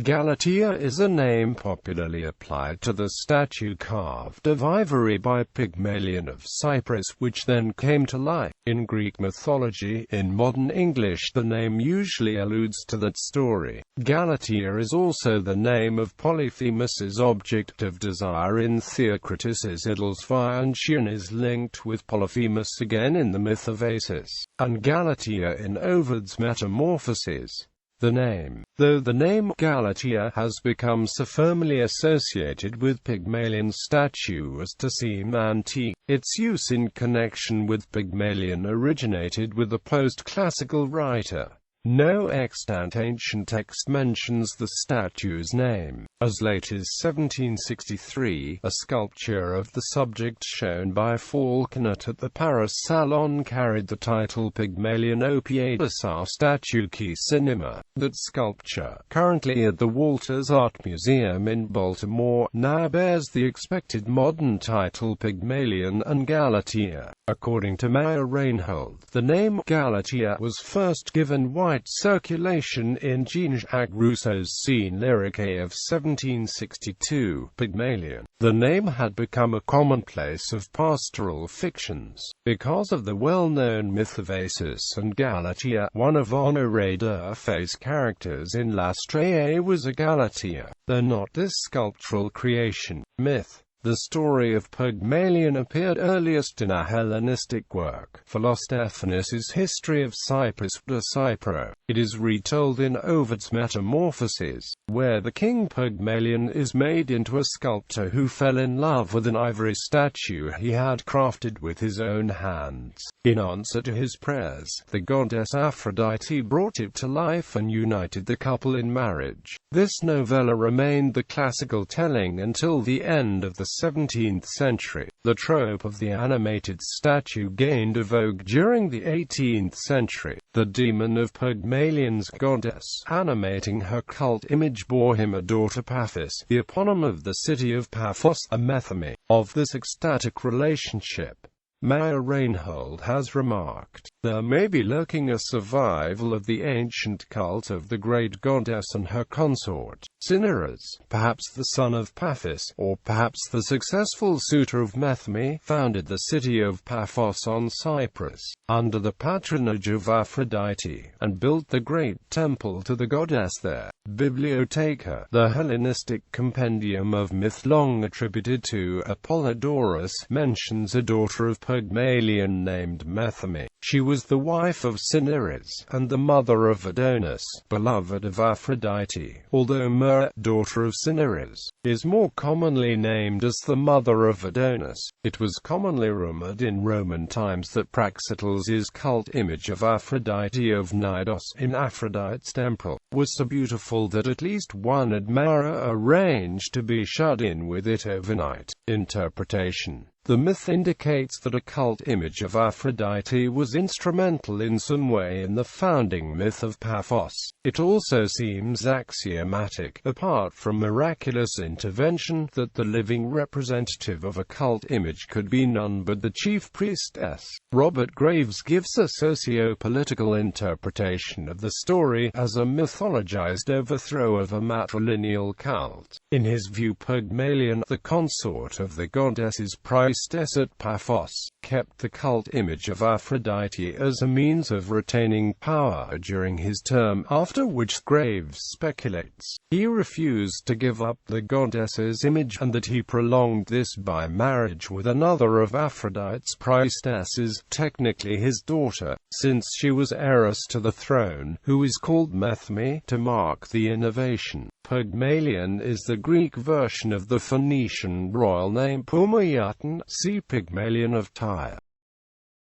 Galatea is a name popularly applied to the statue carved of ivory by Pygmalion of Cyprus, which then came to life. In Greek mythology, in modern English the name usually alludes to that story. Galatea is also the name of Polyphemus's object of desire in Theocritus's Idylls, and is linked with Polyphemus again in the myth of Acis and Galatea in Ovid's Metamorphoses. Though the name Galatea has become so firmly associated with Pygmalion's statue as to seem antique, its use in connection with Pygmalion originated with a post-classical writer. No extant ancient text mentions the statue's name. As late as 1763, a sculpture of the subject shown by Falconet at the Paris Salon carried the title Pygmalion au pied de sa statue qui cinema. That sculpture, currently at the Walters Art Museum in Baltimore, now bears the expected modern title Pygmalion and Galatea. According to Meyer Reinhold, the name Galatea was first given wide circulation in Jean-Jacques Rousseau's Scene lyrique of 1762. Pygmalion. The name had become a commonplace of pastoral fictions. Because of the well-known myth of Acis and Galatea, one of Honoré d'Urfey's characters in L'Astrée was a Galatea, though not this sculptural creation. Myth. The story of Pygmalion appeared earliest in a Hellenistic work, Philostephanus's History of Cyprus de Cypro. It is retold in Ovid's Metamorphoses, where the king Pygmalion is made into a sculptor who fell in love with an ivory statue he had crafted with his own hands. In answer to his prayers, the goddess Aphrodite brought it to life and united the couple in marriage. This novella remained the classical telling until the end of the 17th century. The trope of the animated statue gained a vogue during the 18th century. The demon of Pygmalion's goddess, animating her cult image, bore him a daughter, Paphos, the eponym of the city of Paphos, a metheme of this ecstatic relationship. Meyer Reinhold has remarked, there may be lurking a survival of the ancient cult of the great goddess and her consort, Cinyras, perhaps the son of Paphos, or perhaps the successful suitor of Methme, founded the city of Paphos on Cyprus, under the patronage of Aphrodite, and built the great temple to the goddess there. Bibliotheca, the Hellenistic compendium of myth long attributed to Apollodorus, mentions a daughter of Pygmalion named Methme. She was the wife of Cinyras, and the mother of Adonis, beloved of Aphrodite, although Myrrha, daughter of Cinyras, is more commonly named as the mother of Adonis. It was commonly rumored in Roman times that Praxiteles' cult image of Aphrodite of Cnidos, in Aphrodite's temple, was so beautiful that at least one admirer arranged to be shut in with it overnight. Interpretation. The myth indicates that a cult image of Aphrodite was instrumental in some way in the founding myth of Paphos. It also seems axiomatic, apart from miraculous intervention, that the living representative of a cult image could be none but the chief priestess. Robert Graves gives a socio-political interpretation of the story as a mythologized overthrow of a matrilineal cult. In his view, Pygmalion, the consort of the goddess's priestess at Paphos, kept the cult image of Aphrodite as a means of retaining power during his term, after which Graves speculates he refused to give up the goddess's image, and that he prolonged this by marriage with another of Aphrodite's priestesses, technically his daughter, since she was heiress to the throne, who is called Methme, to mark the innovation. Pygmalion is the Greek version of the Phoenician royal name Pygmalion, see Pygmalion of Tyre.